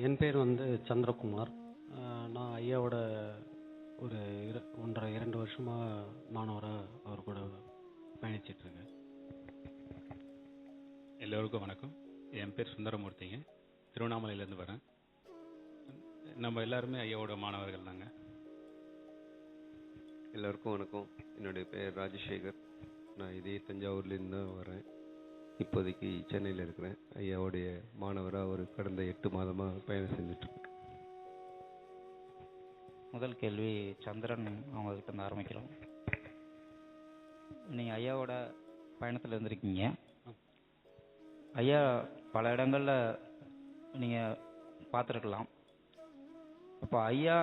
என் பேர் வந்து சந்திரகுமார். நான் ஐயாவோட ஒரு 1.5-2 வருஷமாக மாணவராக அவர் கூட பயணிச்சிட்ருக்கேன். எல்லோருக்கும் வணக்கம். என் பேர் சுந்தரமூர்த்திங்க. திருவண்ணாமலையிலேருந்து வரேன். நம்ம எல்லாருமே ஐயாவோட மாணவர்கள் தாங்க. எல்லோருக்கும் வணக்கம். என்னுடைய பேர் ராஜசேகர். நான் இதே தஞ்சாவூர்லேருந்து தான் வரேன். இப்போதைக்கு சென்னையில் இருக்கிறேன். ஐயாவுடைய மாணவராக ஒரு கடந்த 8 மாதமாக பயணம் செஞ்சுட்ருக்கேன். முதல் கேள்வி சந்திரன் அவங்கக்கிட்ட இருந்து ஆரம்பிக்கிறோம். நீங்கள் ஐயாவோட பயணத்தில் இருந்திருக்கீங்க. ஐயா பல இடங்களில் நீங்கள் பார்த்துருக்கலாம். அப்போ ஐயா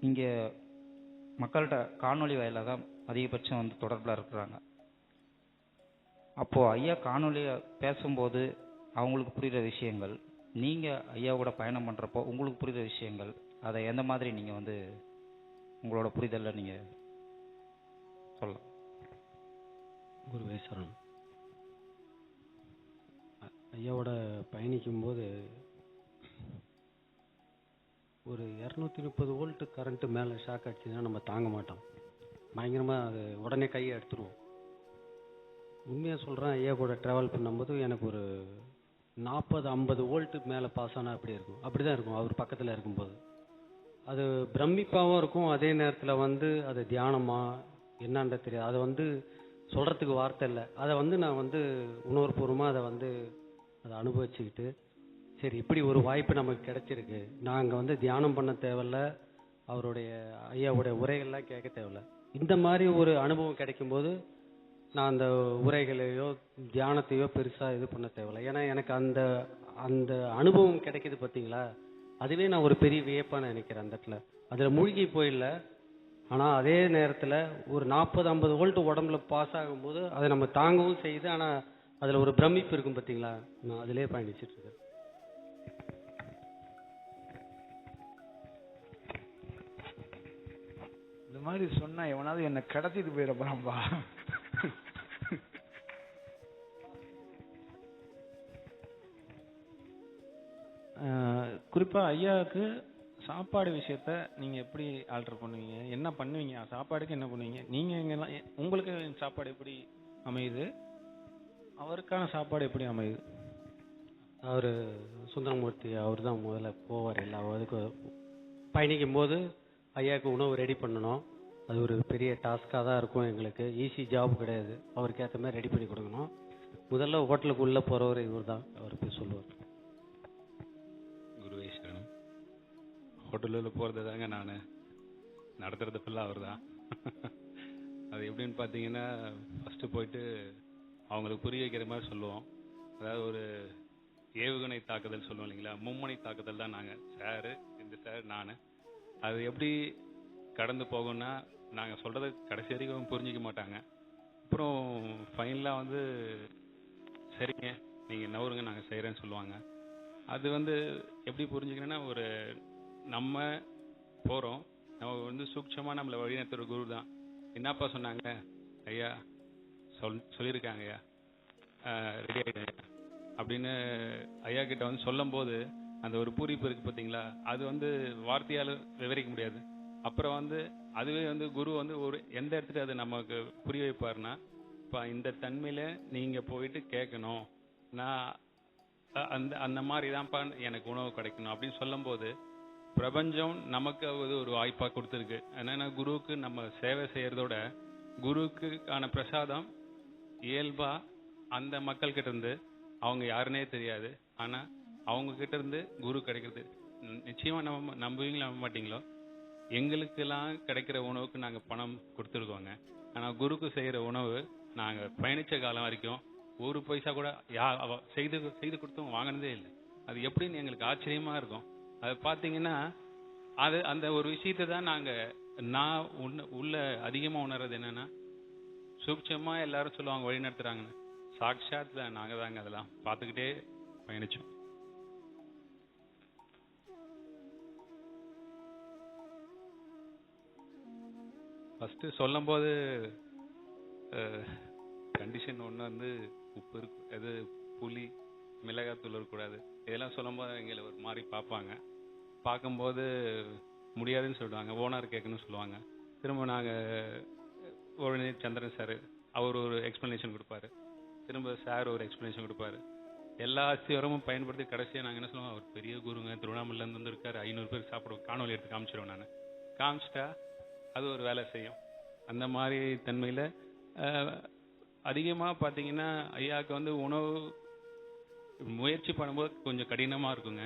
இங்கே மக்கள்கிட்ட காணொலி வாயிலாக தான் அதிகபட்சம் வந்து தொடர்பில் இருக்கிறாங்க. அப்போது ஐயா காணொலியை பேசும்போது அவங்களுக்கு புரிகிற விஷயங்கள், நீங்கள் ஐயாவோட பயணம் பண்ணுறப்போ உங்களுக்கு புரிகிற விஷயங்கள், அதை எந்த மாதிரி நீங்கள் வந்து உங்களோட புரிதலில் நீங்கள் சொல்லலாம்? குருவே சரணம். ஐயாவோட பயணிக்கும்போது ஒரு 230 வோல்ட்டு கரண்ட்டு மேலே ஷாக் அடிச்சுன்னா நம்ம தாங்க மாட்டோம். பயங்கரமாக அது உடனே கையை எடுத்துருவோம். உண்மையாக சொல்கிறேன், ஐயா கூட ட்ராவல் பண்ணும்போது எனக்கு ஒரு 40-50 வோல்ட்டு மேலே பாஸ் ஆனால் அப்படி இருக்கும். அப்படி தான் இருக்கும் அவர் பக்கத்தில் இருக்கும்போது. அது பிரமிப்பாகவும் இருக்கும். அதே நேரத்தில் வந்து அது தியானமாக என்னான்ற தெரியாது. அதை வந்து சொல்கிறதுக்கு வார்த்தை இல்லை. அதை வந்து நான் வந்து உணர்வுபூர்வமாக அதை அனுபவிச்சுக்கிட்டு, சரி இப்படி ஒரு வாய்ப்பு நமக்கு கிடைச்சிருக்கு, நாங்கள் வந்து தியானம் பண்ண தேவையில்ல, அவருடைய ஐயாவுடைய உரைகள்லாம் கேட்க தேவையில்ல. இந்த மாதிரி ஒரு அனுபவம் கிடைக்கும்போது நான் அந்த உரைகளையோ தியானத்தையோ பெருசாக இது பண்ண தேவையில்லை. ஏன்னா எனக்கு அந்த அந்த அனுபவம் கிடைக்கிது பார்த்தீங்களா, அதுவே நான் ஒரு பெரிய வியப்பாக நினைக்கிறேன். அந்த இடத்துல அதில் மூழ்கி போயிடல. ஆனால் அதே நேரத்தில் ஒரு 40-50 வோல்ட்டு உடம்புல பாஸ் ஆகும்போது அதை நம்ம தாங்கவும் செய்யுது. ஆனால் அதில் ஒரு பிரமிப்பு இருக்கும் பார்த்தீங்களா, நான் அதிலே பயணிச்சிட்ருக்கேன். இந்த மாதிரி சொன்னால் எவனாவது என்னை கடத்திட்டு போயிட போகிறான்பா. குறிப்பாக ஐயாவுக்கு சாப்பாடு விஷயத்த நீங்கள் எப்படி ஆல்டர் பண்ணுவீங்க, என்ன பண்ணுவீங்க, சாப்பாடுக்கு என்ன பண்ணுவீங்க, நீங்கள் எங்கெல்லாம் உங்களுக்கு சாப்பாடு எப்படி அமையுது, அவருக்கான சாப்பாடு எப்படி அமையுது? அவர் சுந்தரமூர்த்தி அவர் தான் முதல்ல போவார். எல்லா அதுக்கும் பயணிக்கும் போது ஐயாவுக்கு உணவு ரெடி பண்ணணும். அது ஒரு பெரிய டாஸ்காக தான் இருக்கும். எங்களுக்கு ஈஸி ஜாப் கிடையாது. அவருக்கு ஏற்ற மாதிரி ரெடி பண்ணி கொடுக்கணும். முதல்ல ஹோட்டலுக்கு உள்ளே போகிறவர் இவர் தான். அவர் போய் சொல்லுவார். குருவே சரணம். ஹோட்டலில் போகிறது தாங்க நான் நடத்துறது ஃபுல்லாக அவர் தான். அது எப்படின்னு பார்த்தீங்கன்னா, ஃபஸ்ட்டு போயிட்டு அவங்களுக்கு புரிய வைக்கிற மாதிரி சொல்லுவோம். அதாவது ஒரு ஏவுகணை தாக்குதல் சொல்லுவோம் இல்லைங்களா, மும்மணி தாக்குதல் தான் நாங்கள். சாரு, இந்த சார், நான். அது எப்படி கடந்து போகும்னா, நாங்கள் சொல்கிறத கடைசி வரைக்கும் புரிஞ்சிக்க மாட்டாங்க. அப்புறம் ஃபைனலாக வந்து சரிங்க நீங்கள் நவருங்க நாங்கள் செய்கிறேன்னு சொல்லுவாங்க. அது வந்து எப்படி புரிஞ்சுக்கணுன்னா, ஒரு நம்ம போகிறோம், நம்ம வந்து சூட்சமாக நம்மளை வழிநடத்துகிற குரு தான். என்னப்பா சொன்னாங்க ஐயா, சொல்லியிருக்காங்க ஐயா, ரெடி ஆகிடுங்க அப்படின்னு ஐயா கிட்ட வந்து சொல்லும்போது அந்த ஒரு பூரிப்பு இருக்குது பார்த்தீங்களா, அது வந்து வார்த்தையால் விவரிக்க முடியாது. அப்புறம் வந்து அதுவே வந்து குரு வந்து ஒரு எந்த இடத்துல அது நமக்கு புரிய வைப்பார்னா, இப்போ இந்த தன்மையில் நீங்கள் போயிட்டு கேட்கணும், நான் அந்த அந்த மாதிரி தான்ப்பா எனக்கு உணவு கிடைக்கணும் அப்படின்னு சொல்லும்போது, பிரபஞ்சம் நமக்கு அது ஒரு வாய்ப்பாக கொடுத்துருக்கு. என்னென்னா, குருவுக்கு நம்ம சேவை செய்கிறதோட குருவுக்கான பிரசாதம் இயல்பாக அந்த மக்கள்கிட்ட இருந்து, அவங்க யாருன்னே தெரியாது, ஆனால் அவங்கக்கிட்ட இருந்து குரு கிடைக்கிறது நிச்சயமாக நம்ம நம்புவீங்களோ நம்ப மாட்டிங்களோ, எங்களுக்கெல்லாம் கிடைக்கிற உணவுக்கு நாங்கள் பணம் கொடுத்துருக்கோங்க. ஆனால் குருக்கு செய்கிற உணவு நாங்கள் பயணித்த காலம் வரைக்கும் ஒரு பைசா கூட செய்து கொடுத்தவங்க வாங்கினதே இல்லை. அது எப்படின்னு எங்களுக்கு ஆச்சரியமாக இருக்கும். அது பார்த்தீங்கன்னா, அது அந்த ஒரு விஷயத்தை தான் நான் உள்ள அதிகமாக உணர்றது என்னென்னா, சூட்சமாக எல்லாரும் சொல்லுவாங்க வழி நடத்துகிறாங்கன்னு, சாட்சாத் நாங்கள் தாங்க அதெல்லாம் பார்த்துக்கிட்டே பயணித்தோம். ஃபஸ்ட்டு சொல்லும்போது கண்டிஷன் ஒன்று வந்து உப்பு இருக்கு, அது புளி மிளகாத்தூள் இருக்கக்கூடாது, இதெல்லாம் சொல்லும்போது எங்களை ஒரு மாதிரி பார்ப்பாங்க. பார்க்கும்போது முடியாதுன்னு சொல்லுவாங்க, ஓனர் கேட்கணும்னு சொல்லுவாங்க. திரும்ப நாங்கள் உடனே சந்திரன் சார் அவர் ஒரு எக்ஸ்ப்ளனேஷன் கொடுப்பாரு, திரும்ப சார் ஒரு எக்ஸ்ப்ளனேஷன் கொடுப்பாரு. எல்லா அஸ்திவாரமும் பயன்படுத்தி கடைசியாக நாங்கள் என்ன சொல்லுவோம், அவர் பெரிய குருங்க, திருவண்ணாமலையிலேருந்து வந்துருக்காரு, 500 பேர் சாப்பிடுவோம், காணொலி எடுத்து காமிச்சிடுவோம். நான் காமிச்சிட்டா அது ஒரு வேலை செய்யும். அந்த மாதிரி தன்மையில் அதிகமாக பார்த்தீங்கன்னா ஐயாவுக்கு வந்து உணவு முயற்சி பண்ணும்போது கொஞ்சம் கடினமாக இருக்குங்க.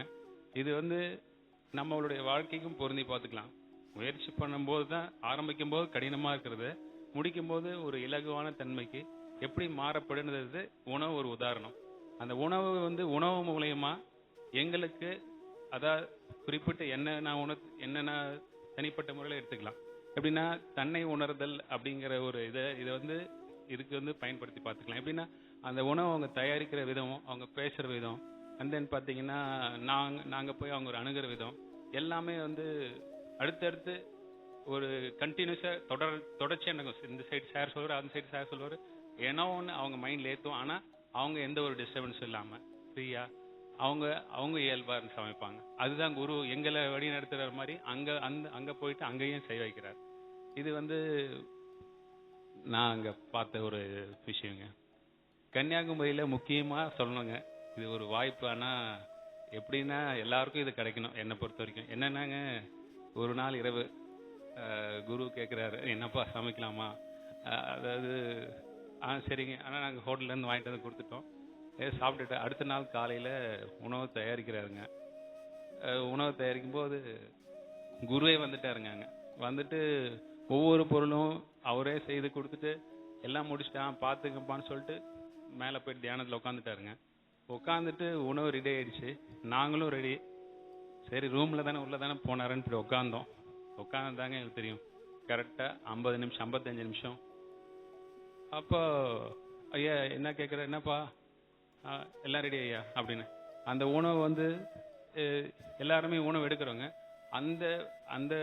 இது வந்து நம்மளுடைய வாழ்க்கைக்கும் பொருந்தி பார்த்துக்கலாம். முயற்சி பண்ணும்போது தான், ஆரம்பிக்கும் போது கடினமாக இருக்கிறது, முடிக்கும் போது ஒரு இலகுவான தன்மைக்கு எப்படி மாறப்படுன்றது உணவு ஒரு உதாரணம். அந்த உணவு வந்து உணவு மூலயமா எங்களுக்கு அதாவது குறிப்பிட்ட என்னென்ன தனிப்பட்ட முறையில் எடுத்துக்கலாம். எப்படின்னா தன்னை உணர்தல் அப்படிங்கிற ஒரு இதை வந்து இதுக்கு வந்து பயன்படுத்தி பார்த்துக்கலாம். எப்படின்னா அந்த உணவு அவங்க தயாரிக்கிற விதம், அவங்க பேசுகிற விதம், அண்ட் தென் பார்த்தீங்கன்னா நாங்கள் போய் அவங்க ஒரு அணுகிற விதம் எல்லாமே வந்து அடுத்தடுத்து ஒரு கண்டினியூஸாக தொடர்ச்சியாக நடக்கும். இந்த சைடு சார் சொல்லுவார், அந்த சைடு சார் சொல்லுவார், ஏன்னா ஒன்று அவங்க மைண்டில் ஏற்றும். ஆனால் அவங்க எந்த ஒரு டிஸ்டர்பன்ஸும் இல்லாமல் ஃப்ரீயாக அவங்க இயல்பாக சமைப்பாங்க. அதுதான் குரு எங்களை வழி நடத்துகிற மாதிரி அங்கே போயிட்டு அங்கேயும் செய்ய வைக்கிறார். இது வந்து நான் அங்கே பார்த்த ஒரு விஷயங்க. கன்னியாகுமரியில் முக்கியமாக சொல்லணுங்க, இது ஒரு வாய்ப்பு. ஆனால் எப்படின்னா எல்லாருக்கும் இது கிடைக்கணும். என்னை பொறுத்த வரைக்கும் என்னென்னாங்க, ஒரு நாள் இரவு குரு கேட்குறாரு, என்னப்பா சமைக்கலாமா? அதாவது சரிங்க. ஆனால் நாங்கள் ஹோட்டல்லேருந்து வாங்கிட்டு வந்து கொடுத்துட்டோம், சாப்பிட்டுட்டு அடுத்த நாள் காலையில் உணவு தயாரிக்கிறாருங்க. உணவு தயாரிக்கும்போது குருவே வந்துட்டாருங்க. அங்கே வந்துட்டு ஒவ்வொரு பொருளும் அவரே செய்து கொடுத்துட்டு எல்லாம் முடிச்சுட்டான், பார்த்துக்கப்பான்னு சொல்லிட்டு மேலே போய் தியானத்தில் உட்காந்துட்டாருங்க. உட்காந்துட்டு உணவு ரெடி ஆயிடுச்சு, நாங்களும் ரெடி. சரி ரூமில் தானே உள்ளே தானே போனாருன்னு இப்படி உட்காந்துதாங்க எனக்கு தெரியும். கரெக்டாக 50 நிமிஷம் 55 நிமிஷம். அப்போ ஐயா என்ன கேட்குற, என்னப்பா எல்லாம் ரெடி ஐயா அப்படின்னு. அந்த உணவு வந்து எல்லாருமே உணவு எடுக்கிறவங்க, அந்த அந்த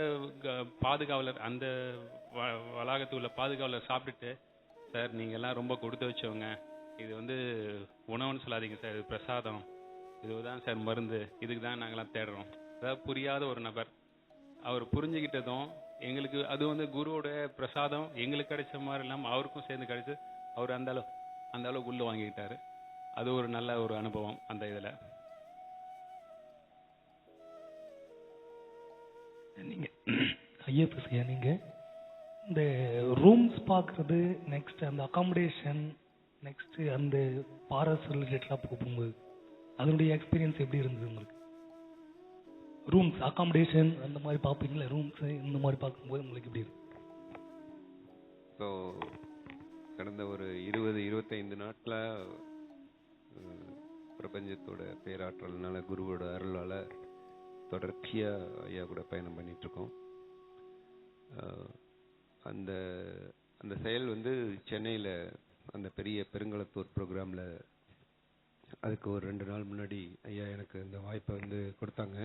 பாதுகாவலர், அந்த வளாகத்துக்கு உள்ள பாதுகாவலர் சாப்பிட்டுட்டு, சார் நீங்கள்லாம் ரொம்ப கொடுத்து வச்சவங்க, இது வந்து உணவுன்னு சொல்லாதீங்க சார், இது பிரசாதம், இதுதான் சார் மருந்து, இதுக்கு தான் நாங்களாம் தேடுறோம். அதாவது புரியாத ஒரு நபர் அவர் புரிஞ்சுக்கிட்டதும் எங்களுக்கு அது வந்து குருவோட பிரசாதம் எங்களுக்கு கிடைச்ச மாதிரி இல்லாமல் அவருக்கும் சேர்ந்து கிடைச்சு அவர் அந்த அளவுக்கு உள்ள வாங்கிக்கிட்டாரு. அது ஒரு நல்ல ஒரு அனுபவம் அந்த இதில். நீங்கள் ஐஎஃப்எஸ்ஐயா நீங்கள் இந்த ரூம்ஸ் பார்க்குறது, நெக்ஸ்ட் அந்த அகாமடேஷன், நெக்ஸ்ட் அந்த பாரஸ் ரிலேட்டடாக போகும்போது அதனுடைய எக்ஸ்பீரியன்ஸ் எப்படி இருந்தது உங்களுக்கு? ரூம்ஸ் அகாமடேஷன் அந்த மாதிரி பார்ப்பீங்களா, ரூம்ஸ் இந்த மாதிரி பார்க்கும்போது உங்களுக்கு எப்படி இருக்கு? ஸோ கடந்த ஒரு 20-25 நாட்களாக பிரபஞ்சத்தோட பேராற்றல்னால, குருவோட அருளால் தொடர்ச்சியாக ஐயா கூட பயணம் பண்ணிகிட்ருக்கோம். அந்த அந்த செயல் வந்து சென்னையில் அந்த பெரிய பெருங்களத்தூர் ப்ரோக்ராமில் அதுக்கு ஒரு 2 நாள் முன்னாடி ஐயா எனக்கு இந்த வாய்ப்பை வந்து கொடுத்தாங்க.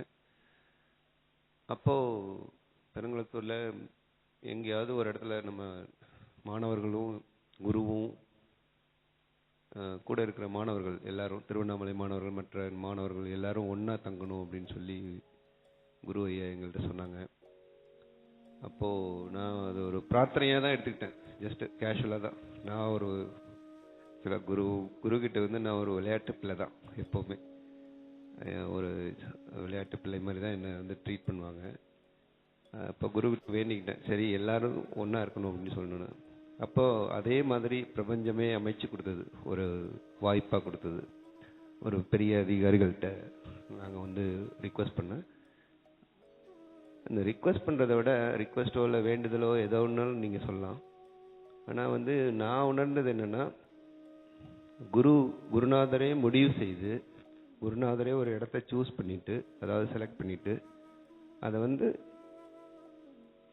அப்போது பெருங்களத்தூரில் எங்கேயாவது ஒரு இடத்துல நம்ம மாணவர்களும் குருவும் கூட இருக்கிற மாணவர்கள் எல்லாரும், திருவண்ணாமலை மாணவர்கள் மற்ற மாணவர்கள் எல்லாரும் ஒன்றா தங்கணும் அப்படின்னு சொல்லி குரு ஐயா எங்கள்கிட்ட சொன்னாங்க. அப்போது நான் அது ஒரு பிரார்த்தனையாக தான் எடுத்துக்கிட்டேன், ஜஸ்ட்டு கேஷுவலாக தான். நான் ஒரு சில குருக்கிட்ட வந்து நான் ஒரு விளையாட்டு பிள்ளை தான், எப்போவுமே ஒரு விளையாட்டு பிள்ளை மாதிரி தான் என்னை வந்து ட்ரீட் பண்ணுவாங்க. அப்போ குருக்கிட்ட வேண்டிக்கிட்டேன், சரி எல்லாரும் ஒன்றா இருக்கணும் அப்படின்னு சொல்லணும். அப்போது அதே மாதிரி பிரபஞ்சமே அமைச்சு கொடுத்தது, ஒரு வாய்ப்பாக கொடுத்தது. ஒரு பெரிய அதிகாரிகள்கிட்ட நாங்கள் வந்து ரிக்வெஸ்ட் பண்ணேன். அந்த ரிக்வெஸ்ட் பண்ணுறதை விட ரிக்வெஸ்ட்டோ இல்லை வேண்டுதலோ ஏதோ ஒன்றாலும் நீங்கள் சொல்லலாம். ஆனால் வந்து நான் உணர்ந்தது என்னென்னா, குருநாதரே முடிவு செய்து, குருநாதரே ஒரு இடத்த சூஸ் பண்ணிவிட்டு, அதாவது செலக்ட் பண்ணிவிட்டு, அதை வந்து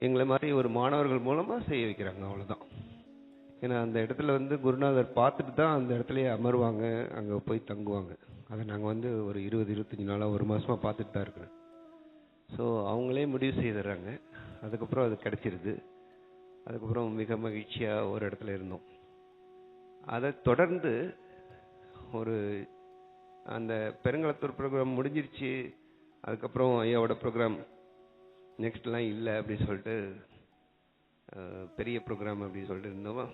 எங்களை மாதிரி ஒரு மாணவர்கள் மூலமாக செய்ய வைக்கிறாங்க, அவ்வளோதான். ஏன்னா அந்த இடத்துல வந்து குருநாதர் பார்த்துட்டு தான் அந்த இடத்துலையே அமருவாங்க, அங்கே போய் தங்குவாங்க. அதை நாங்கள் வந்து ஒரு 20-25 நாளாக, ஒரு மாதமாக பார்த்துட்டு தான் இருக்கிறேன். ஸோ அவங்களே முடிவு செய்துடுறாங்க. அதுக்கப்புறம் அது கிடச்சிருது. அதுக்கப்புறம் மிக மகிழ்ச்சியாக ஒரு இடத்துல இருந்தோம். அதை தொடர்ந்து ஒரு அந்த பெருங்களத்தூர் ப்ரோக்ராம் முடிஞ்சிருச்சு. அதுக்கப்புறம் ஐயாவோட ப்ரோக்ராம் நெக்ஸ்ட்லாம் இல்லை அப்படின்னு சொல்லிட்டு பெரிய ப்ரோக்ராம் அப்படின்னு சொல்லிட்டு இருந்தோம்.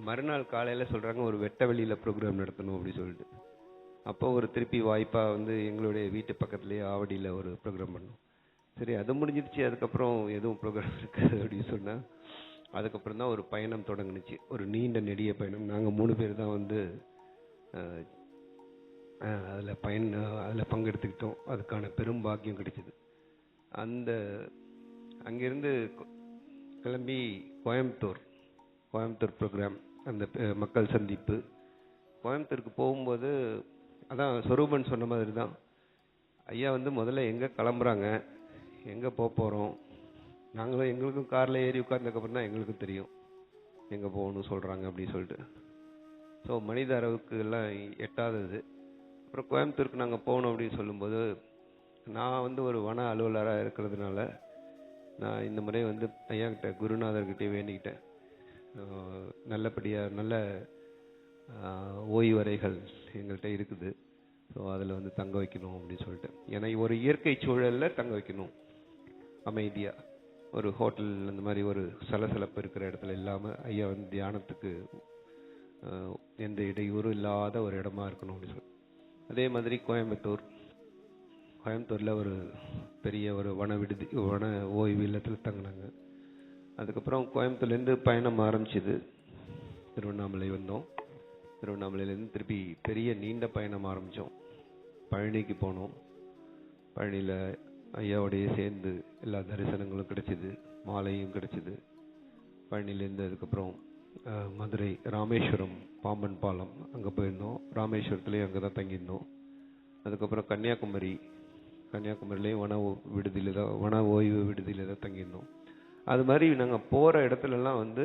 மறுநாள் காலையில் சொல்கிறாங்க ஒரு வெட்ட வெளியில் ப்ரோக்ராம் நடத்தணும் அப்படின்னு சொல்லிட்டு. அப்போ ஒரு திருப்பி வாய்ப்பாக வந்து எங்களுடைய வீட்டு பக்கத்துலேயே ஆவடியில் ஒரு ப்ரோக்ராம் பண்ணோம். சரி அது முடிஞ்சிருச்சு, அதுக்கப்புறம் எதுவும் ப்ரோக்ராம் இருக்காது அப்படின்னு சொன்னால் அதுக்கப்புறம் தான் ஒரு பயணம் தொடங்குனுச்சு, ஒரு நீண்ட நெடிய பயணம். நாங்கள் 3 பேர் தான் வந்து அதில் பங்கெடுத்துக்கிட்டோம். அதுக்கான பெரும் பாக்கியம் கிடைச்சிது. அங்கேருந்து கிளம்பி கோயம்புத்தூர் ப்ரோக்ராம், அந்த மக்கள் சந்திப்பு. கோயம்புத்தூருக்கு போகும்போது அதான் சொரூபன் சொன்ன மாதிரி தான், ஐயா வந்து முதல்ல எங்கே கிளம்புறாங்க, எங்கே போகிறோம், நாங்களும் எங்களுக்கும் காரில் ஏறி உட்கார்ந்ததுக்கப்புறம் தான் எங்களுக்கும் தெரியும் எங்கே போகணும்னு சொல்கிறாங்க அப்படின்னு சொல்லிட்டு. ஸோ மனித அளவுக்கு எல்லாம் எட்டாதது. அப்புறம் கோயம்புத்தூருக்கு நாங்கள் போகணும் அப்படின்னு சொல்லும்போது, நான் வந்து ஒரு வன அலுவலராக இருக்கிறதுனால நான் இந்த முறை வந்து ஐயாக்கிட்ட குருநாதர்கிட்டே வேண்டிக்கிட்டேன், நல்லபடியாக நல்ல ஓய்வறைகள் எங்கள்கிட்ட இருக்குது, ஸோ அதில் வந்து தங்க வைக்கணும் அப்படின்னு சொல்லிட்டு. ஏன்னா ஒரு இயற்கை சூழலில் தங்க வைக்கணும், அமைதியாக ஒரு ஹோட்டல் அந்த மாதிரி ஒரு சலசலப்பு இருக்கிற இடத்துல இல்லாமல் ஐயா வந்து தியானத்துக்கு எந்த இடையூறும் இல்லாத ஒரு இடமா இருக்கணும் அப்படின்னு சொல்லி. அதே மாதிரி கோயம்புத்தூரில் ஒரு பெரிய ஒரு வன ஓய்வு இல்லத்தில் தங்கினாங்க. அதுக்கப்புறம் கோயம்புத்தூர்லேருந்து பயணம் ஆரம்பிச்சிது, திருவண்ணாமலை வந்தோம். திருவண்ணாமலையிலேருந்து திருப்பி பெரிய நீண்ட பயணம் ஆரம்பித்தோம். பழனிக்கு போனோம். பழனியில் ஐயாவோடையே சேர்ந்து எல்லா தரிசனங்களும் கிடைச்சிது, மாலையும் கிடைச்சிது. பழனிலேருந்து அதுக்கப்புறம் மதுரை ராமேஸ்வரம் பாம்பன் பாலம் அங்கே போயிருந்தோம். ராமேஸ்வரத்துலேயும் அங்கே தான் தங்கியிருந்தோம். அதுக்கப்புறம் கன்னியாகுமரியிலையும் வன ஓய்வு விடுதியில் தான் தங்கியிருந்தோம். அது மாதிரி நாங்கள் போகிற இடத்துலலாம் வந்து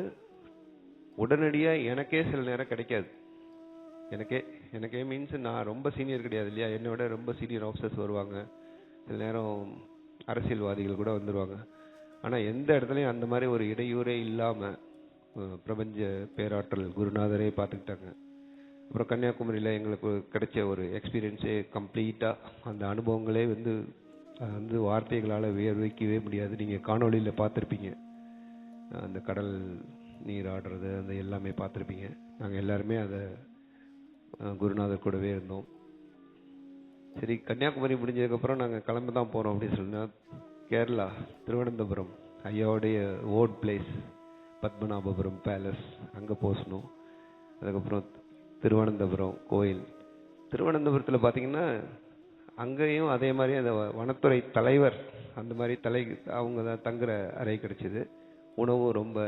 உடனடியாக எனக்கே சில நேரம் கிடைக்காது. எனக்கே மீன்ஸ் நான் ரொம்ப சீனியர் கிடையாது இல்லையா, என்னோட ரொம்ப சீனியர் ஆஃபீஸர்ஸ் வருவாங்க, சில நேரம் அரசியல்வாதிகள் கூட வந்துடுவாங்க. ஆனால் எந்த இடத்துலையும் அந்த மாதிரி ஒரு இடையூறே இல்லாமல் பிரபஞ்ச பேராற்றல் குருநாதரே பார்த்துக்கிட்டாங்க. அப்புறம் கன்னியாகுமரியில் எங்களுக்கு கிடைச்ச ஒரு எக்ஸ்பீரியன்ஸே கம்ப்ளீட்டாக, அந்த அனுபவங்களே வந்து வார்த்தைகளால் விவரிக்கவே முடியாது. நீங்கள் காணொலியில் பார்த்துருப்பீங்க, அந்த கடல் நீர் ஆடுறது அந்த எல்லாமே பார்த்துருப்பீங்க. நாங்கள் எல்லாருமே அதை குருநாதர் கூடவே இருந்தோம். சரி, கன்னியாகுமரி முடிஞ்சதுக்கப்புறம் நாங்கள் கிளம்பி தான் போகிறோம் அப்படின்னு சொன்னால் கேரளா திருவனந்தபுரம் ஐயாவுடைய ஓல்ட் பிளேஸ் பத்மநாபபுரம் பேலஸ் அங்கே போசணும். அதுக்கப்புறம் திருவனந்தபுரம் கோயில். திருவனந்தபுரத்தில் பார்த்தீங்கன்னா அங்கேயும் அதே மாதிரி அந்த வனத்துறை தலைவர் அந்த மாதிரி அவங்க தான் தங்குற அறை கிடைச்சிது. உணவும் ரொம்ப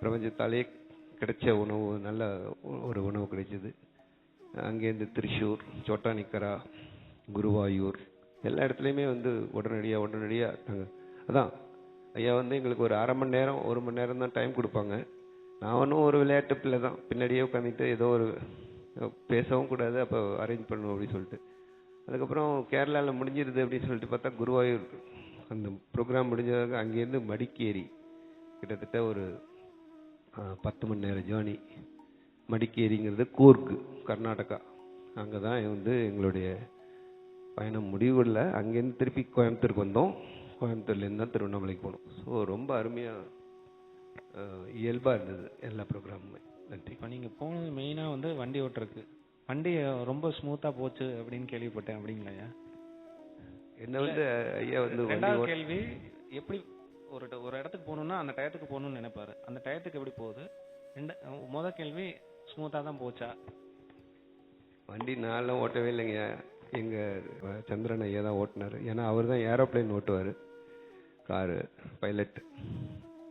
பிரபஞ்சத்தாலே கிடைச்ச உணவு, நல்ல ஒரு உணவு கிடைச்சிது. அங்கேருந்து திருச்சூர், சோட்டானிக்கரா, குருவாயூர் எல்லா இடத்துலையுமே வந்து உடனடியாக நாங்கள் அதான் ஐயா வந்து எங்களுக்கு ஒரு அரை மணி நேரம் 1 மணி நேரம் தான் டைம் கொடுப்பாங்க. நானும் ஒரு விளையாட்டு பிள்ளை தான், பின்னாடியே உட்காந்துட்டு ஏதோ ஒரு பேசவும் கூடாது, அப்போ அரேஞ்ச் பண்ணணும் அப்படின்னு சொல்லிட்டு. அதுக்கப்புறம் கேரளாவில் முடிஞ்சிருது அப்படின்னு சொல்லிட்டு பார்த்தா குருவாயூர் அந்த ப்ரோக்ராம் முடிஞ்சதாக அங்கேருந்து மடிக்கேரி கிட்டத்தட்ட ஒரு 10 மணி நேரம் ஜேர்னி. மடிக்கேரிங்கிறது கூர்க்கு, கர்நாடகா. அங்கே தான் வந்து எங்களுடைய பயணம் முடிவுல. அங்கேருந்து திருப்பி கோயம்புத்தூருக்கு வந்தோம். கோயம்புத்தூர்லேருந்து தான் திருவண்ணாமலைக்கு போனோம். ஸோ ரொம்ப அருமையாக இயல்பாக இருந்தது எல்லா ப்ரோக்ராமுமே. நன்றி. இப்போ நீங்கள் போனது மெயினாக வந்து வண்டி ஓட்டுறதுக்கு. வண்டி ரொம்ப ஸ்மூத்தாக போச்சு அப்படின்னு கேள்விப்பட்டேன், அப்படிங்களா ஐயா? என்ன வந்து ஐயா வந்து ரெண்டாவது கேள்வி, எப்படி ஒரு இடத்துக்கு போகணுன்னா அந்த டயத்துக்கு போகணும்னு நினைப்பாரு, அந்த டயத்துக்கு எப்படி போகுது? முதல் கேள்வி ஸ்மூத்தாக தான் போச்சா? வண்டி நான்லாம் ஓட்டவே இல்லைங்க, எங்கள் சந்திரன் ஐயா தான் ஓட்டினார். ஏன்னா அவர் தான் ஏரோப்ளைன் ஓட்டுவார், காரு பைலட்.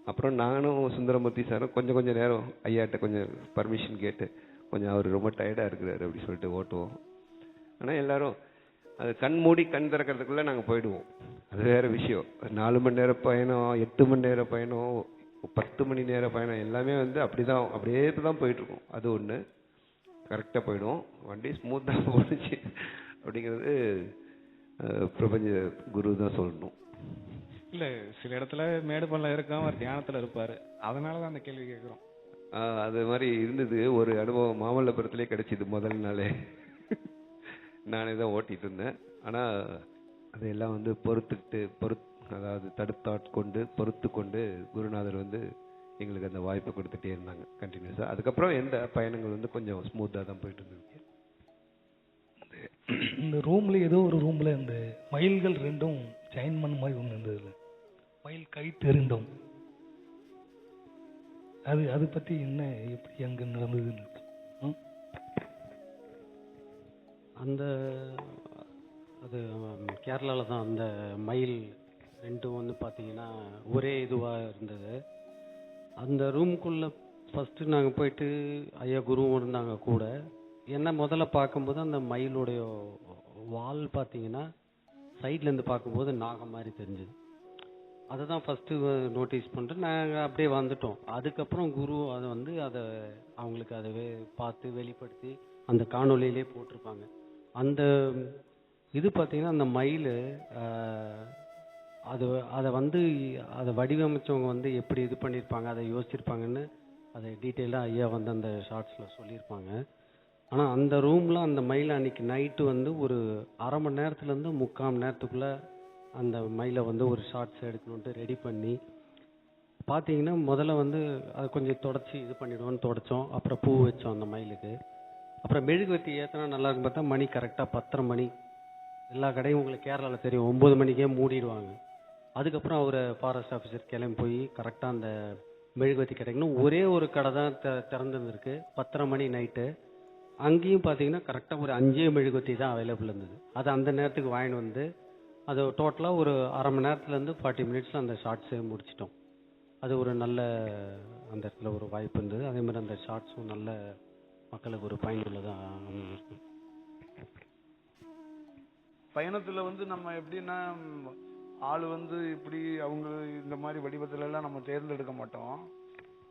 அப்புறம் நானும் சுந்தரமூர்த்தி சாரும் கொஞ்சம் நேரம் ஐயாட்ட கொஞ்சம் பர்மிஷன் கேட்டு, கொஞ்சம் அவர் ரொம்ப டயர்டாக இருக்கிறாரு அப்படி சொல்லிட்டு ஓட்டுவோம். ஆனால் எல்லாரும் அது கண் மூடி கண் திறக்கிறதுக்குள்ளே நாங்கள் போயிடுவோம். அது வேறு விஷயம். 4 மணி நேரம் பயணம், 8 மணி நேரம் பயணம், 10 மணி நேரம் பயணம் எல்லாமே வந்து அப்படியே தான் போயிட்டுருக்கோம். அது ஒன்று கரெக்டாக போயிடுவோம். வண்டி ஸ்மூத்தாக போணுச்சு அப்படிங்கிறது பிரபஞ்ச குரு தான் சொல்லணும். இல்லை, சில இடத்துல மேடு பள்ளம் இருக்காம அவர் தியானத்தில் இருப்பார், அதனால தான் அந்த கேள்வி கேட்குறோம். அது மாதிரி இருந்தது. ஒரு அனுபவம் மாமல்லபுரத்திலே கிடைச்சிது முதல் நாளே. நானே தான் ஓட்டிட்டு இருந்தேன். ஆனால் அதையெல்லாம் வந்து அதாவது தடுத்தாட்கொண்டு பொறுத்து கொண்டு குருநாதர் வந்து எங்களுக்கு அந்த வாய்ப்பை கொடுத்துட்டே இருந்தாங்க கண்டினியூஸாக. அதுக்கப்புறம் எந்த பயணங்கள் வந்து கொஞ்சம் ஸ்மூத்தாக தான் போயிட்டு இருந்தது. இந்த ரூம்ல ஏதோ ஒரு ரூம்ல இந்த மயில்கள் ரெண்டும் ஜெயின் பண்ண மாதிரி ஒன்று இருந்தது. மயில் கை தெரிந்தோம். அது பத்தி என்ன, எப்படி அங்க நடந்ததுன்னு? அந்த அது கேரளாவில் தான் அந்த மயில் ரெண்டும் வந்து பார்த்தீங்கன்னா ஒரே இதுவாக இருந்தது. அந்த ரூம்குள்ளே ஃபஸ்ட்டு நாங்கள் போயிட்டு ஐயா குருவும் இருந்தாங்க கூட. என்ன முதல்ல பார்க்கும்போது அந்த மயிலுடைய வால் பார்த்தீங்கன்னா சைட்லேருந்து பார்க்கும்போது நாகம் மாதிரி தெரிஞ்சுது. அதை தான் ஃபஸ்ட்டு நோட்டீஸ் பண்ணிட்டு நாங்கள் அப்படியே வந்துட்டோம். அதுக்கப்புறம் குரு அதை அவங்களுக்கு அதை பார்த்து வெளிப்படுத்தி அந்த காணொலியிலே போட்டிருப்பாங்க. அந்த இது பார்த்தீங்கன்னா அந்த மயில் அதை வடிவமைச்சவங்க வந்து எப்படி இது பண்ணியிருப்பாங்க, அதை யோசிச்சிருப்பாங்கன்னு அதை டீட்டெயிலாக ஐயா வந்து அந்த ஷார்ட்ஸில் சொல்லியிருப்பாங்க. ஆனால் அந்த ரூமில் அந்த மயிலை அன்றைக்கி நைட்டு வந்து ஒரு அரை மணி நேரத்துலேருந்து 3/4 மணி நேரத்துக்குள்ளே அந்த மயிலை வந்து ஒரு ஷார்ட்ஸ் எடுக்கணுன்ட்டு ரெடி பண்ணி பார்த்தீங்கன்னா முதல்ல வந்து அதை கொஞ்சம் தொடச்சி இது பண்ணிவிடுவோன்னு தொடச்சோம். அப்புறம் பூ வச்சோம் அந்த மயிலுக்கு. அப்புறம் மெழுகுவர்த்தி ஏற்றினா நல்லா இருக்கும் பார்த்தா மணி கரெக்டாக 10:30 மணி. எல்லா கடையும் உங்களுக்கு கேரளாவில் தெரியும் 9 மணிக்கே மூடிடுவாங்க. அதுக்கப்புறம் அவர் ஃபாரஸ்ட் ஆஃபீஸர் கிளம்பி போய் கரெக்டாக அந்த மெழுகுவர்த்தி கிடைக்கணும். ஒரே ஒரு கடை தான் திறந்துருக்கு 10:30 மணி நைட்டு. அங்கேயும் பார்த்தீங்கன்னா கரெக்டாக ஒரு 5 மெழுகுவர்த்தி தான் அவைலபிள் இருந்தது. அது அந்த நேரத்துக்கு வாங்கிட்டு வந்து அது டோட்டலாக ஒரு அரை மணி நேரத்துலேருந்து 40 மினிட்ஸில் அந்த ஷார்ட்ஸே முடிச்சிட்டோம். அது ஒரு நல்ல அந்த இடத்துல ஒரு வாய்ப்பு இருந்தது. அதே மாதிரி அந்த ஷார்ட்ஸும் நல்ல மக்களுக்கு ஒரு பயனுள்ளதாக இருக்கும். பயணத்துல வந்து நம்ம எப்படின்னா ஆள் வந்து இப்படி அவங்க இந்த மாதிரி வடிவத்துல எல்லாம் நம்ம தேர்ந்தெடுக்க மாட்டோம்.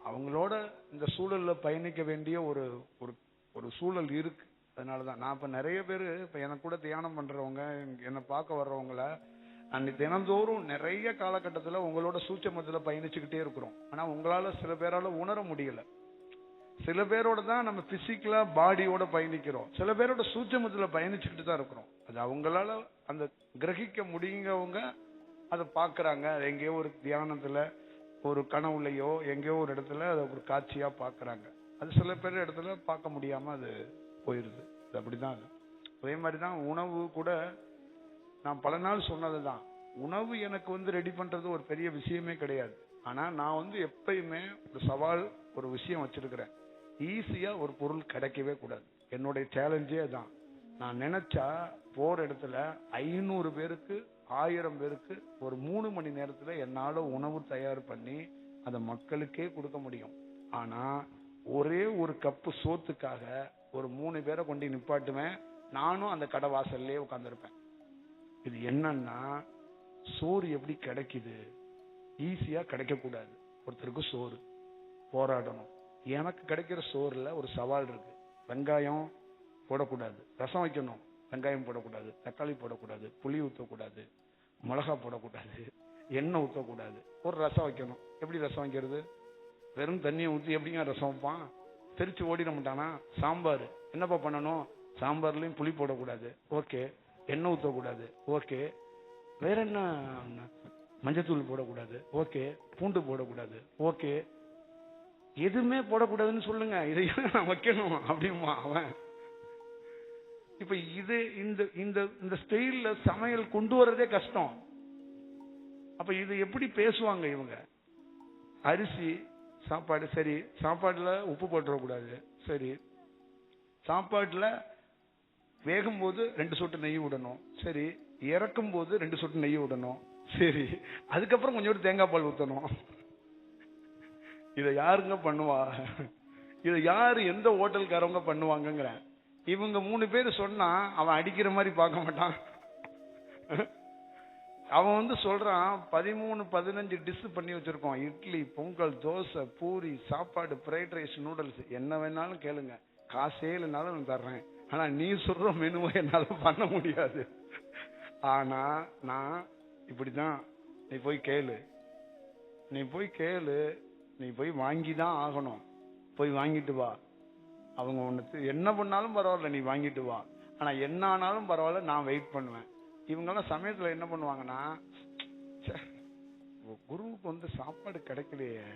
அவங்களோட இந்த சூழல்ல பயணிக்க வேண்டிய ஒரு ஒரு சூழல் இருக்கு. அதனாலதான் நான் இப்ப நிறைய பேர் இப்ப எனக்கு கூட தியானம் பண்றவங்க என்னை பார்க்க வர்றவங்கள அன்னைக்கு தினந்தோறும் நிறைய காலகட்டத்துல உங்களோட சூட்சமத்துல பயணிச்சுக்கிட்டே இருக்கிறோம். ஆனா உங்களால சில பேரால உணர முடியல. சில பேரோட தான் நம்ம பிசிக்கலா பாடியோட பயணிக்கிறோம். சில பேரோட சூட்சமத்துல பயணிச்சுக்கிட்டு தான் இருக்கிறோம். அது அவங்களால அந்த கிரகிக்க முடியுங்கவங்க அதை பாக்குறாங்க. எங்கேயோ ஒரு தியானத்துல ஒரு கனவுலையோ எங்கேயோ ஒரு இடத்துல அதை ஒரு காட்சியா பாக்குறாங்க. அது சில பேர் இடத்துல பார்க்க முடியாம அது போயிருது. அது அப்படிதான். அதே மாதிரிதான் உணவு கூட. நான் பல நாள் சொன்னதுதான், உணவு எனக்கு வந்து ரெடி பண்றது ஒரு பெரிய விஷயமே கிடையாது. ஆனா நான் வந்து எப்பயுமே ஒரு சவால் ஒரு விஷயம் வச்சிருக்கிறேன். ஈஸியா ஒரு பொருள் கிடைக்கவே கூடாது. என்னுடைய சேலஞ்சே தான். நான் நினைச்சா போற இடத்துல 500 பேருக்கு 1000 பேருக்கு ஒரு 3 மணி நேரத்துல என்னால உணவு தயார் பண்ணி அதை மக்களுக்கே கொடுக்க முடியும். ஆனா ஒரே ஒரு கப்பு சோத்துக்காக ஒரு 3 பேரை கொண்டு நிப்பாட்டுவேன். நானும் அந்த கடை வாசல்லே உட்கார்ந்துருப்பேன். இது என்னன்னா, சோறு எப்படி கிடைக்குது? ஈஸியா கிடைக்க கூடாது. ஒருத்தருக்கு சோறு போராடணும். எனக்கு கிடைக்கிற சோறுல ஒரு சவால் இருக்கு. வெங்காயம் போடக்கூடாது, ரசம் வைக்கணும். வெங்காயம் போடக்கூடாது, தக்காளி போடக்கூடாது, புளி ஊற்றக்கூடாது, மிளகா போடக்கூடாது, எண்ணெய் ஊற்றக்கூடாது. ஒரு ரசம் வைக்கணும். எப்படி ரசம் வைக்கிறது? வெறும் தண்ணியை ஊற்றி எப்படிங்க ரசம் வைப்பான்? தெரிச்சு ஓடிட மாட்டானா? சாம்பார் என்னப்பா பண்ணணும்? சாம்பார்லயும் புளி போடக்கூடாது, ஓகே. எண்ணெய் ஊற்றக்கூடாது, ஓகே. வேற என்ன? மஞ்சத்தூள் போடக்கூடாது, ஓகே. பூண்டு போடக்கூடாது, ஓகே. எதுவுமே போடக்கூடாதுன்னு சொல்லுங்க, இதையும் நான் வைக்கணும் அப்படிமா அவன். இப்ப இது இந்த ஸ்டைல்ல சமையல் கொண்டு வர்றதே கஷ்டம். அப்ப இது எப்படி பேசுவாங்க இவங்க? அரிசி சாப்பாடு சரி, சாப்பாடுல உப்பு போட்டுறக்கூடாது சரி, சாப்பாட்டுல வேகும் போது 2 சொட்டு நெய் விடணும் சரி, இறக்கும் போது 2 சொட்டு நெய் விடணும் சரி, அதுக்கப்புறம் கொஞ்சோண்டு தேங்காய் பால் ஊற்றணும். இதை யாருங்க பண்ணுவா? இதை யாரு எந்த ஹோட்டல்காரவங்க பண்ணுவாங்கங்கிற? இவங்க 3 பேர் சொன்னா அவன் அடிக்கிற மாதிரி பார்க்க மாட்டான். அவன் வந்து சொல்றான் 13-15 டிஷ் பண்ணி வச்சிருக்கோம். இட்லி, பொங்கல், தோசை, பூரி, சாப்பாடு, ஃப்ரைட் ரைஸ், நூடுல்ஸ், என்ன வேணாலும் கேளுங்க, காசே இல்லைனாலும் நான் தர்றேன். ஆனா நீ சொல்ற மெனுவை என்னால பண்ண முடியாது. ஆனா நான் இப்படிதான். நீ போய் கேளு, நீ போய் வாங்கிதான் ஆகணும். போய் வாங்கிட்டு வா. அவங்க உனக்கு என்ன பண்ணாலும் பரவாயில்ல, நீ வாங்கிட்டு வா. ஆனா என்ன ஆனாலும் பரவாயில்ல, நான் வெயிட் பண்ணுவேன். இவங்கெல்லாம் சமயத்துல என்ன பண்ணுவாங்கன்னா, குருவுக்கு வந்து சாப்பாடு கிடைக்கலையே,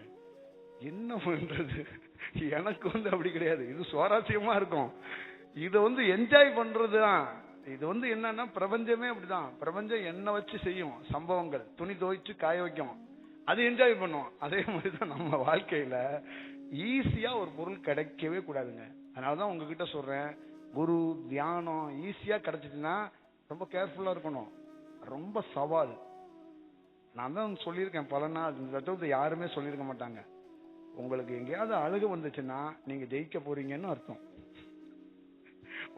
என்ன பண்றது? எனக்கு வந்து அப்படி கிடையாது, இது சுவாரஸ்யமா இருக்கும். இத வந்து என்ஜாய் பண்றதுதான். இது வந்து என்னன்னா, பிரபஞ்சமே அப்படிதான். பிரபஞ்சம் என்ன வச்சு செய்யும் சம்பவங்கள், துணி துவைச்சு காய வைக்கும், அது என்ஜாய் பண்ணும். அதே மாதிரிதான் நம்ம வாழ்க்கையில ஈஸியா ஒரு பொருள் கிடைக்கவே கூடாதுங்க. அதனாலதான் உங்ககிட்ட சொல்றேன், குரு தியானம் ஈஸியா கிடைச்சிச்சுன்னா ரொம்ப கேர்ஃபுல்லா இருக்கணும். ரொம்ப சவால். நான் தான் சொல்லியிருக்கேன் பல நாள், இந்த தத்துவத்தை யாருமே சொல்லியிருக்க மாட்டாங்க. உங்களுக்கு எங்கேயாவது அழுகு வந்துச்சுன்னா நீங்க ஜெயிக்க போறீங்கன்னு அர்த்தம்.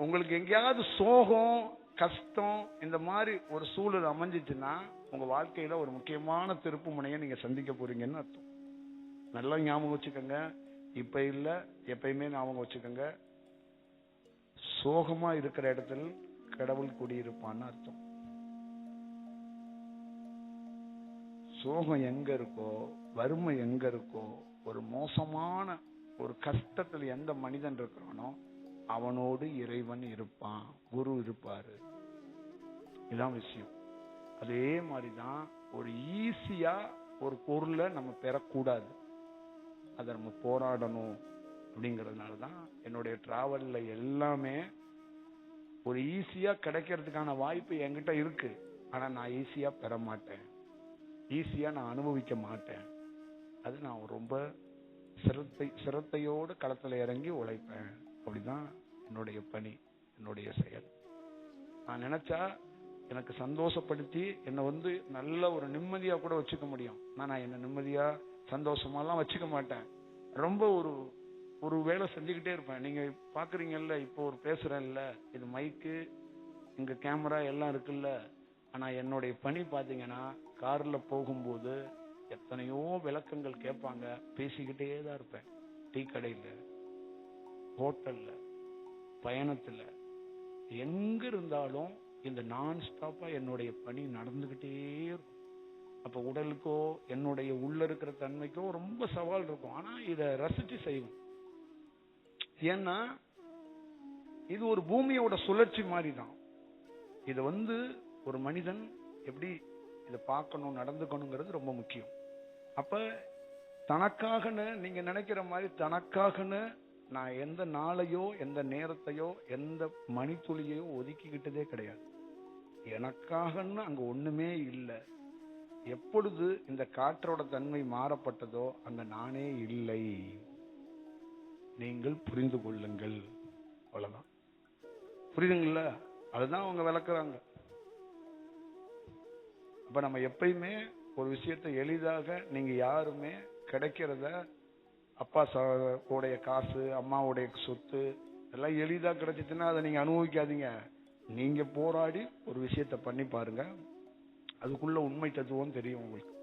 உங்களுக்கு எங்கேயாவது சோகம் கஷ்டம் இந்த மாதிரி ஒரு சூழல் அமைஞ்சிச்சுன்னா உங்க வாழ்க்கையில ஒரு முக்கியமான திருப்பு முனையை நீங்க சந்திக்க போறீங்கன்னு அர்த்தம். நல்லா ஞாபகம் வச்சுக்கோங்க. இப்ப இல்ல, எப்பயுமே ஞாபகம் வச்சுக்கோங்க. சோகமா இருக்கிற இடத்தில் கடவுள் குடியிருப்பான்னு அர்த்தம். சோகம் எங்க இருக்கோ, வறுமை எங்க இருக்கோ, ஒரு மோசமான ஒரு கஷ்டத்துல எந்த மனிதன் இருக்கிறானோ அவனோடு இறைவன் இருப்பான், குரு இருப்பாரு. இதான் விஷயம். அதே மாதிரிதான் ஒரு ஈஸியா ஒரு பொருளை நம்ம பெறக்கூடாது, அதை நம்ம போராடணும். அப்படிங்கிறதுனாலதான் என்னுடைய டிராவல்ல எல்லாமே ஒரு ஈஸியா கிடைக்கிறதுக்கான வாய்ப்பு என்கிட்ட இருக்கு. ஆனா நான் ஈஸியா பெற மாட்டேன், ஈஸியா நான் அனுபவிக்க மாட்டேன். அது நான் ரொம்ப சிரத்தையோடு களத்துல இறங்கி உழைப்பேன். அப்படிதான் என்னுடைய பணி, என்னுடைய செயல். நான் நினைச்சா எனக்கு சந்தோஷப்படுத்தி என்னை வந்து நல்ல ஒரு நிம்மதியா கூட வச்சுக்க முடியும். நான் என்ன நிம்மதியா சந்தோஷமாலாம் வச்சுக்க மாட்டேன். ரொம்ப ஒரு வேலை செஞ்சுக்கிட்டே இருப்பேன். நீங்க பாக்குறீங்கல்ல, இப்போ ஒரு பேசுறேன்ல, இது மைக்கு, இங்க கேமரா எல்லாம் இருக்குல்ல. ஆனா என்னுடைய பணி பாத்தீங்கன்னா, கார்ல போகும்போது எத்தனையோ விளக்கங்கள் கேட்பாங்க, பேசிக்கிட்டே தான் இருப்பேன். டீ கடையில, ஹோட்டல்ல, பயணத்துல, எங்க இருந்தாலும் இந்த நான் ஸ்டாப்பா என்னுடைய பணி நடந்துகிட்டே இருக்கும். அப்ப உடலுக்கோ என்னுடைய உள்ள இருக்கிற தன்மைக்கோ ரொம்ப சவால் இருக்கும். ஆனா இத ரசிச்சு செய்வோம். ஏன்னா இது ஒரு பூமியோட சுழற்சி மாதிரி தான். இது வந்து ஒரு மனிதன் எப்படி இதை பார்க்கணும், நடந்துக்கணுங்கிறது ரொம்ப முக்கியம். அப்ப தனக்காகன்னு நீங்க நினைக்கிற மாதிரி தனக்காகன்னு நான் எந்த நாளையோ எந்த நேரத்தையோ எந்த மணித்துளியையோ ஒதுக்கிக்கிட்டதே கிடையாது. எனக்காகன்னு அங்க ஒண்ணுமே இல்லை. எப்பொழுது இந்த காற்றோட தன்மை மாறப்பட்டதோ அங்க நானே இல்லை. நீங்கள் புரிந்து கொள்ளுங்கள். அவ்வளவுதான். புரியுதுங்களா? அதுதான் அவங்க விளக்குறாங்க. அப்ப நம்ம எப்பயுமே ஒரு விஷயத்தை எளிதாக, நீங்க யாருமே கிடைக்கிறத, அப்பா உடைய காசு, அம்மாவுடைய சொத்து எல்லாம் எளிதா கிடைச்சிச்சுன்னா அதை நீங்க அனுபவிக்காதீங்க. நீங்க போராடி ஒரு விஷயத்த பண்ணி பாருங்க, அதுக்குள்ள உண்மை தத்துவம் தெரியும் உங்களுக்கு.